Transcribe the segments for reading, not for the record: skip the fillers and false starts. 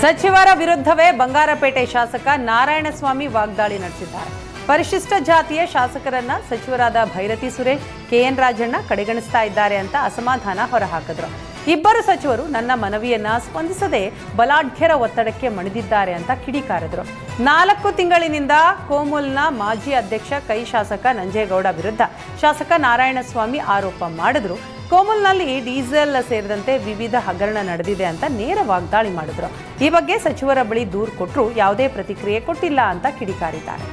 ಸಚಿವರ ವಿರುದ್ಧವೇ ಬಂಗಾರಪೇಟೆ ಶಾಸಕ ನಾರಾಯಣಸ್ವಾಮಿ ವಾಗ್ದಾಳಿ ನಡೆಸಿದ್ದಾರೆ. ಪರಿಶಿಷ್ಟ ಜಾತಿಯ ಶಾಸಕರನ್ನ ಸಚಿವರಾದ ಭೈರತಿ ಸುರೇಶ್, ಕೆಎನ್ ರಾಜಣ್ಣ ಕಡೆಗಣಿಸ್ತಾ ಇದ್ದಾರೆ ಅಂತ ಅಸಮಾಧಾನ ಹೊರಹಾಕಿದ್ರು. ಇಬ್ಬರು ಸಚಿವರು ನನ್ನ ಮನವಿಯನ್ನ ಸ್ಪಂದಿಸದೆ ಬಲಾಢ್ಯರ ಒತ್ತಡಕ್ಕೆ ಮಣಿದಿದ್ದಾರೆ ಅಂತ ಕಿಡಿಕಾರಿದ್ರು. 4 ತಿಂಗಳಿನಿಂದ ಕೋಮುಲ್ನ ಮಾಜಿ ಅಧ್ಯಕ್ಷ ಕೈ ಶಾಸಕ ನಂಜೇಗೌಡ ವಿರುದ್ಧ ಶಾಸಕ ನಾರಾಯಣಸ್ವಾಮಿ ಆರೋಪ ಮಾಡಿದ್ರು. ಕೋಮುಲ್ನಲ್ಲಿ ಡೀಸೆಲ್ ಸೇರಿದಂತೆ ವಿವಿಧ ಹಗರಣ ನಡೆದಿದೆ ಅಂತ ನೇರ ವಾಗ್ದಾಳಿ ಮಾಡಿದ್ರು. ಈ ಬಗ್ಗೆ ಸಚಿವರ ಬಳಿ ದೂರು ಕೊಟ್ಟರು, ಯಾವುದೇ ಪ್ರತಿಕ್ರಿಯೆ ಕೊಟ್ಟಿಲ್ಲ ಅಂತ ಕಿಡಿಕಾರಿದ್ದಾರೆ.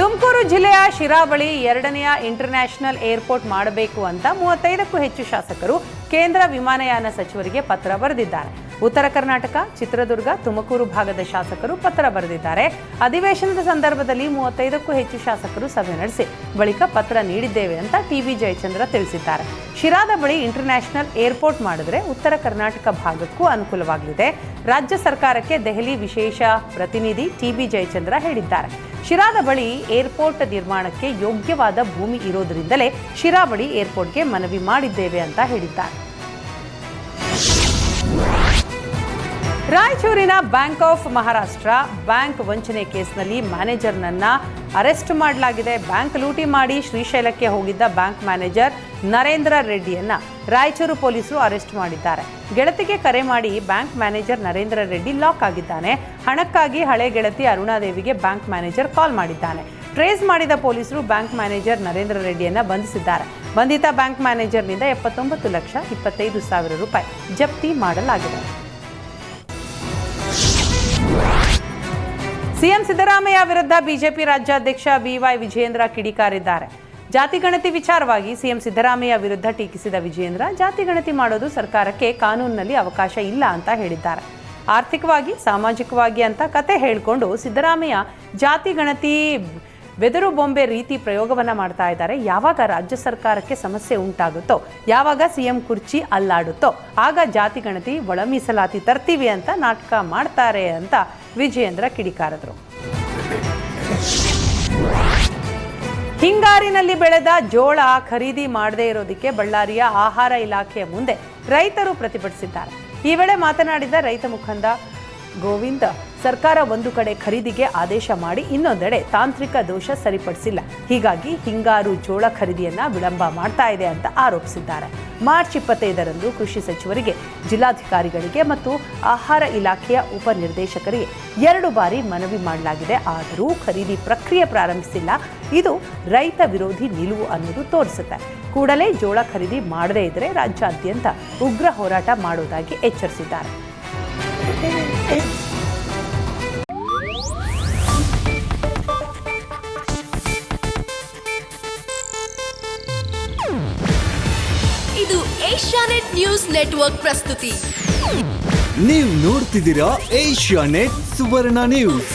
ತುಮಕೂರು ಜಿಲ್ಲೆಯ ಶಿರಾ ಬಳಿ 2ನೇ ಇಂಟರ್ನ್ಯಾಷನಲ್ ಏರ್ಪೋರ್ಟ್ ಮಾಡಬೇಕು ಅಂತ 35ಕ್ಕೂ ಹೆಚ್ಚು ಶಾಸಕರು ಕೇಂದ್ರ ವಿಮಾನಯಾನ ಸಚಿವರಿಗೆ ಪತ್ರ ಬರೆದಿದ್ದಾರೆ. ಉತ್ತರ ಕರ್ನಾಟಕ, ಚಿತ್ರದುರ್ಗ, ತುಮಕೂರು ಭಾಗದ ಶಾಸಕರು ಪತ್ರ ಬರೆದಿದ್ದಾರೆ. ಅಧಿವೇಶನದ ಸಂದರ್ಭದಲ್ಲಿ 35ಕ್ಕೂ ಹೆಚ್ಚು ಶಾಸಕರು ಸಭೆ ನಡೆಸಿ ಬಳಿಕ ಪತ್ರ ನೀಡಿದ್ದೇವೆ ಅಂತ ಟಿಬಿ ಜಯಚಂದ್ರ ತಿಳಿಸಿದ್ದಾರೆ. ಶಿರಾದ ಬಳಿ ಇಂಟರ್ನ್ಯಾಷನಲ್ ಏರ್ಪೋರ್ಟ್ ಮಾಡಿದ್ರೆ ಉತ್ತರ ಕರ್ನಾಟಕ ಭಾಗಕ್ಕೂ ಅನುಕೂಲವಾಗಲಿದೆ. ರಾಜ್ಯ ಸರ್ಕಾರಕ್ಕೆ ದೆಹಲಿ ವಿಶೇಷ ಪ್ರತಿನಿಧಿ ಟಿಬಿ ಜಯಚಂದ್ರ ಹೇಳಿದ್ದಾರೆ. ಶಿರಾದ ಬಳಿ ಏರ್ಪೋರ್ಟ್ ನಿರ್ಮಾಣಕ್ಕೆ ಯೋಗ್ಯವಾದ ಭೂಮಿ ಇರೋದ್ರಿಂದಲೇ ಶಿರಾ ಬಳಿ ಏರ್ಪೋರ್ಟ್ಗೆ ಮನವಿ ಮಾಡಿದ್ದೇವೆ ಅಂತ ಹೇಳಿದ್ದಾರೆ. ರಾಯಚೂರಿನ ಬ್ಯಾಂಕ್ ಆಫ್ ಮಹಾರಾಷ್ಟ್ರ ಬ್ಯಾಂಕ್ ವಂಚನೆ ಕೇಸ್ನಲ್ಲಿ ಮ್ಯಾನೇಜರ್ನನ್ನ ಅರೆಸ್ಟ್ ಮಾಡಲಾಗಿದೆ. ಬ್ಯಾಂಕ್ ಲೂಟಿ ಮಾಡಿ ಶ್ರೀಶೈಲಕ್ಕೆ ಹೋಗಿದ್ದ ಬ್ಯಾಂಕ್ ಮ್ಯಾನೇಜರ್ ನರೇಂದ್ರ ರೆಡ್ಡಿಯನ್ನ ರಾಯಚೂರು ಪೊಲೀಸರು ಅರೆಸ್ಟ್ ಮಾಡಿದ್ದಾರೆ. ಗೆಳತಿಗೆ ಕರೆ ಮಾಡಿ bank manager Narendra Reddy lock ಆಗಿದ್ದಾನೆ. ಹಣಕ್ಕಾಗಿ ಹಳೆ ಗೆಳತಿ ಅರುಣಾದೇವಿಗೆ ಬ್ಯಾಂಕ್ ಮ್ಯಾನೇಜರ್ ಕಾಲ್ ಮಾಡಿದ್ದಾನೆ. ಟ್ರೇಸ್ ಮಾಡಿದ ಪೊಲೀಸರು ಬ್ಯಾಂಕ್ ಮ್ಯಾನೇಜರ್ ನರೇಂದ್ರ ರೆಡ್ಡಿಯನ್ನ ಬಂಧಿಸಿದ್ದಾರೆ. ಬಂಧಿತ ಬ್ಯಾಂಕ್ ಮ್ಯಾನೇಜರ್ನಿಂದ 79,25,000 ರೂಪಾಯಿ ಜಪ್ತಿ ಮಾಡಲಾಗಿದೆ. ಸಿಎಂ ಸಿದ್ದರಾಮಯ್ಯ ವಿರುದ್ಧ ಬಿಜೆಪಿ ರಾಜ್ಯಾಧ್ಯಕ್ಷ ಬಿವೈ ವಿಜಯೇಂದ್ರ ಕಿಡಿಕಾರಿದ್ದಾರೆ. ಜಾತಿ ಗಣತಿ ವಿಚಾರವಾಗಿ ಸಿಎಂ ಸಿದ್ದರಾಮಯ್ಯ ವಿರುದ್ಧ ಟೀಕಿಸಿದ ವಿಜಯೇಂದ್ರ, ಜಾತಿ ಗಣತಿ ಮಾಡೋದು ಸರ್ಕಾರಕ್ಕೆ ಕಾನೂನಿನಲ್ಲಿ ಅವಕಾಶ ಇಲ್ಲ ಅಂತ ಹೇಳಿದ್ದಾರೆ. ಆರ್ಥಿಕವಾಗಿ, ಸಾಮಾಜಿಕವಾಗಿ ಅಂತ ಕತೆ ಹೇಳಿಕೊಂಡು ಸಿದ್ದರಾಮಯ್ಯ ಜಾತಿ ಗಣತಿ ಬೆದರು ಬೊಂಬೆ ರೀತಿ ಪ್ರಯೋಗವನ್ನ ಮಾಡ್ತಾ ಇದ್ದಾರೆ. ಯಾವಾಗ ರಾಜ್ಯ ಸರ್ಕಾರಕ್ಕೆ ಸಮಸ್ಯೆ ಉಂಟಾಗುತ್ತೋ, ಯಾವಾಗ ಸಿಎಂ ಕುರ್ಚಿ ಅಲ್ಲಾಡುತ್ತೋ ಆಗ ಜಾತಿ ಗಣತಿ ಒಳ ಮೀಸಲಾತಿ ತರ್ತೀವಿ ಅಂತ ನಾಟಕ ಮಾಡ್ತಾರೆ ಅಂತ ವಿಜಯೇಂದ್ರ ಕಿಡಿಕಾರದ್ರು. ಹಿಂಗಾರಿನಲ್ಲಿ ಬೆಳೆದ ಜೋಳ ಖರೀದಿ ಮಾಡದೇ ಇರೋದಕ್ಕೆ ಬಳ್ಳಾರಿಯ ಆಹಾರ ಇಲಾಖೆಯ ಮುಂದೆ ರೈತರು ಪ್ರತಿಭಟಿಸಿದ್ದಾರೆ. ಈ ವೇಳೆ ಮಾತನಾಡಿದ ರೈತ ಮುಖಂಡ ಗೋವಿಂದ, ಸರ್ಕಾರ ಒಂದು ಕಡೆ ಖರೀದಿಗೆ ಆದೇಶ ಮಾಡಿ ಇನ್ನೊಂದೆಡೆ ತಾಂತ್ರಿಕ ದೋಷ ಸರಿಪಡಿಸಿಲ್ಲ. ಹೀಗಾಗಿ ಹಿಂಗಾರು ಜೋಳ ಖರೀದಿಯನ್ನ ವಿಳಂಬ ಮಾಡ್ತಾ ಇದೆ ಅಂತ ಆರೋಪಿಸಿದ್ದಾರೆ. ಮಾರ್ಚ್ 25ರಂದು ಕೃಷಿ ಸಚಿವರಿಗೆ, ಜಿಲ್ಲಾಧಿಕಾರಿಗಳಿಗೆ ಮತ್ತು ಆಹಾರ ಇಲಾಖೆಯ ಉಪನಿರ್ದೇಶಕರಿಗೆ 2 ಬಾರಿ ಮನವಿ ಮಾಡಲಾಗಿದೆ. ಆದರೂ ಖರೀದಿ ಪ್ರಕ್ರಿಯೆ ಪ್ರಾರಂಭಿಸಿಲ್ಲ. ಇದು ರೈತ ವಿರೋಧಿ ನಿಲುವು ಅನ್ನೋದು ತೋರಿಸುತ್ತೆ. ಕೂಡಲೇ ಜೋಳ ಖರೀದಿ ಮಾಡದೇ ಇದ್ದರೆ ರಾಜ್ಯಾದ್ಯಂತ ಉಗ್ರ ಹೋರಾಟ ಮಾಡೋದಾಗಿ ಎಚ್ಚರಿಸಿದ್ದಾರೆ. ಇದು ಏಷ್ಯಾನೆಟ್ ನ್ಯೂಸ್ ನೆಟ್ವರ್ಕ್ ಪ್ರಸ್ತುತಿ. ನೀವು ನೋಡ್ತಿದ್ದೀರಾ ಏಷ್ಯಾನೆಟ್ ಸುವರ್ಣ ನ್ಯೂಸ್.